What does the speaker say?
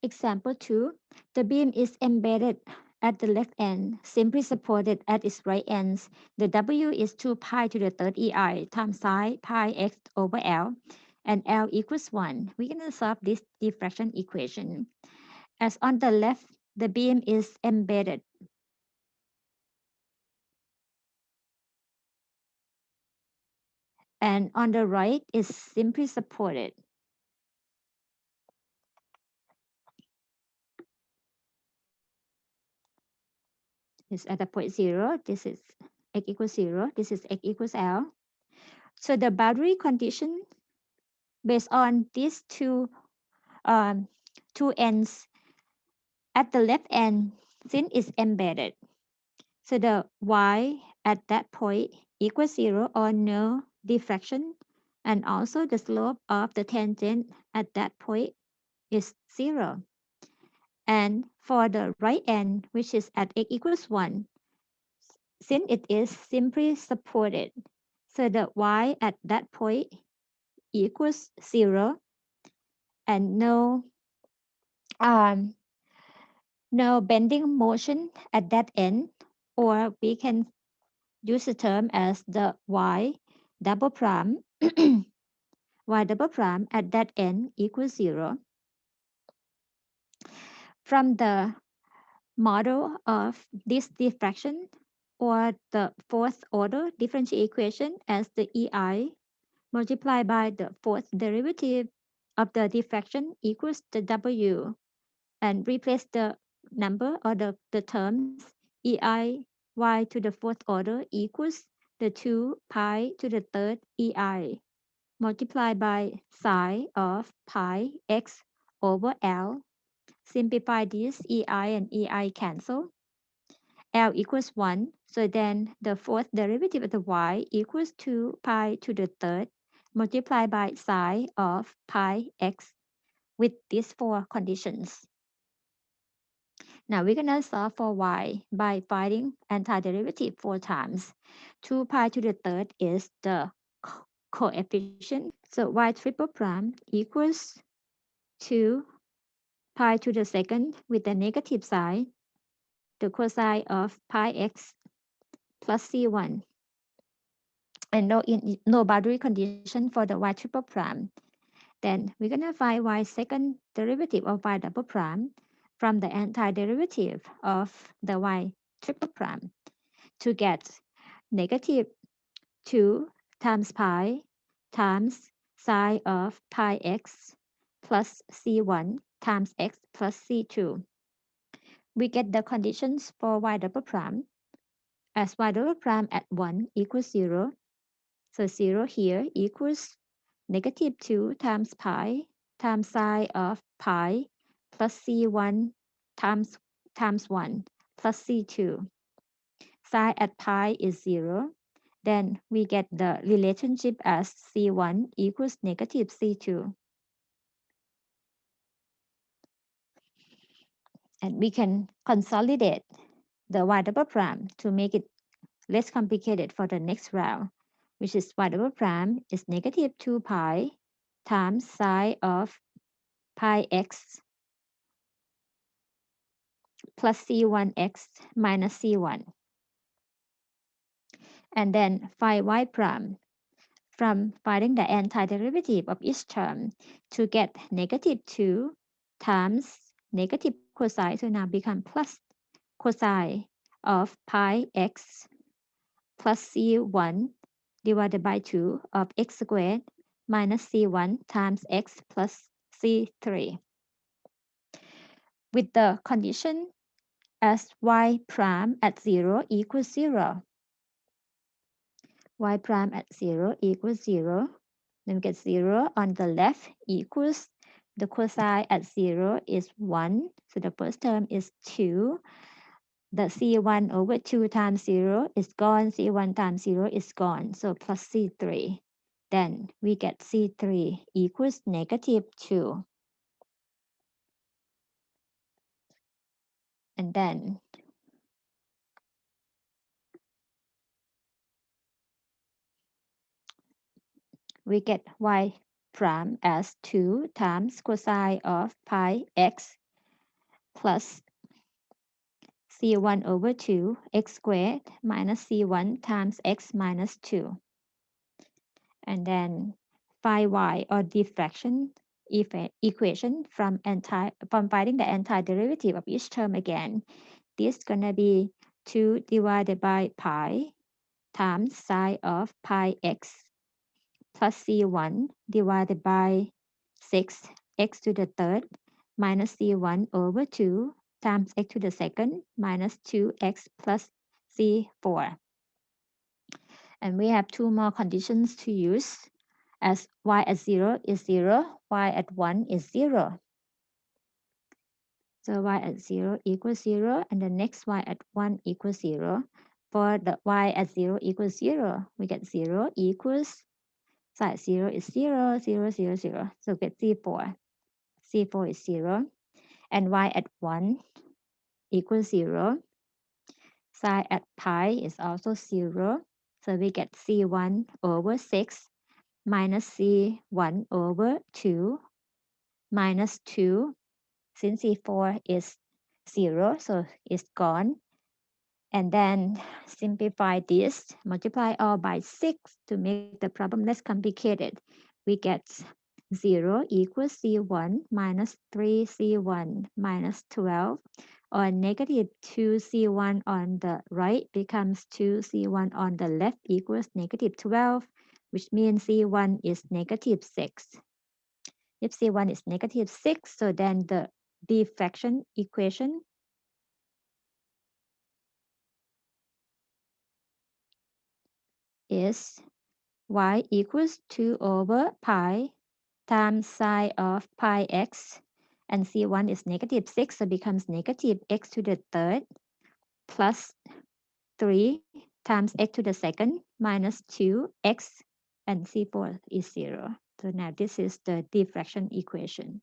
Example 2. The beam is embedded at the left end, simply supported at its right ends. The W is 2 pi to the third EI times psi pi x over L, and L equals 1. We're going to solve this diffraction equation. As on the left, the beam is embedded. And on the right is simply supported. It's at the point 0. This is x equals 0. This is x equals L. So the boundary condition based on these um, two ends at the left end, since it's embedded. So the y at that point equals 0 or no diffraction, and also the slope of the tangent at that point is 0. And for the right end, which is at x equals 1, since it is simply supported, so the y at that point equals 0 and um, no bending motion at that end, or we can use the term as the y double prime y double prime at that end equals 0. From the model of this diffraction or the fourth order differential equation as the EI multiplied by the fourth derivative of the diffraction equals the W, and replace the number or the terms EI y to the fourth order equals the 2 pi to the third EI multiplied by psi of pi x over L. Simplify this, EI and EI cancel. L equals 1. So then the fourth derivative of the y equals 2 pi to the third multiplied by psi of pi x with these four conditions. Now we're going to solve for y by finding antiderivative 4 times. 2 pi to the third is the coefficient. So y triple prime equals 2 pi to the second with the negative sign, the cosine of pi x plus c1. And no boundary condition for the y triple prime. Then we're going to find y second derivative of y double prime from the antiderivative of the y triple prime to get negative 2 times pi times psi of pi x plus c1 times x plus c2. We get the conditions for y double prime as y double prime at 1 equals 0. So 0 here equals negative 2 times pi times psi of pi plus c1 times 1 plus c2. Psi at pi is 0. Then we get the relationship as c1 equals negative c2. And we can consolidate the y double prime to make it less complicated for the next round, which is y double prime is negative 2 pi times psi of pi x plus c1x minus c1. And then find y prime from finding the antiderivative of each term to get negative 2 times negative cosine, so now become plus cosine of pi x plus c1 divided by 2 of x squared minus c1 times x plus c3. With the condition as y prime at 0 equals 0. Y prime at 0 equals 0. Then we get 0 on the left equals the cosine at 0 is 1. So the first term is 2. The C1 over 2 times 0 is gone. C1 times 0 is gone. So plus C3. Then we get C3 equals negative 2. And then we get y prime as 2 times cosine of pi x plus c1 over 2 x squared minus c1 times x minus 2. And then find y or diffraction equation from finding the antiderivative of each term again. This is going to be 2 divided by pi times sine of pi x plus c1 divided by 6 x to the third minus c1 over 2 times x to the second minus 2x plus c4. And we have two more conditions to use, as y at 0 is 0, y at 1 is 0. So y at 0 equals 0, and the next y at 1 equals 0. For the y at 0 equals 0, we get 0 equals, sine 0 is 0, 0, 0, 0. So get C4. C4 is 0. And y at 1 equals 0. Sine at pi is also 0. So we get C1 over 6 minus C1 over 2 minus 2. Since C4 is 0, so it's gone. And then simplify this, multiply all by 6 to make the problem less complicated. We get 0 equals C1 minus 3C1 minus 12, or negative 2C1 on the right becomes 2C1 on the left equals negative 12, which means C1 is negative 6. If C1 is negative 6, so then the diffraction equation is y equals 2 over pi times sine of pi x, and C1 is negative 6, so becomes negative x to the third plus 3 times x to the second minus 2x, and C4 is 0. So now this is the diffraction equation.